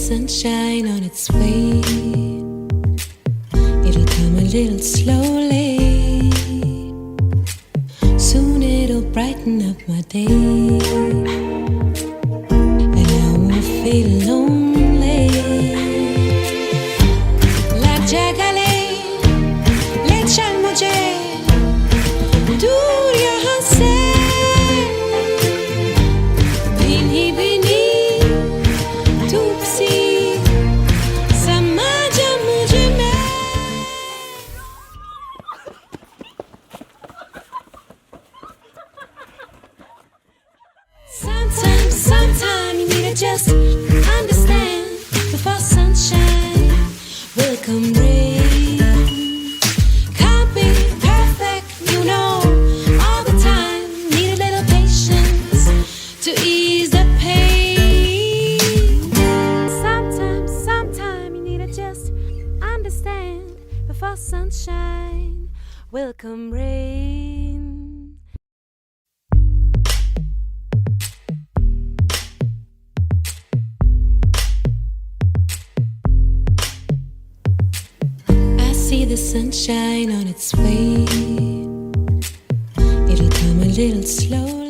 sunshine on its way. It'll come a little slowly. Soon it'll brighten up my day, and I won't feel lonely. La jagale, le chal mujhe दूर यहाँ से भीनी भीनी धूप सी समा जा मुझ में. Sometime you need to just understand before sunshine will come rain. Can't be perfect, you know, all the time. Need a little patience to ease the pain. Sometime you need to just understand before sunshine will come rain. See the sunshine on its way. It'll come a little slow.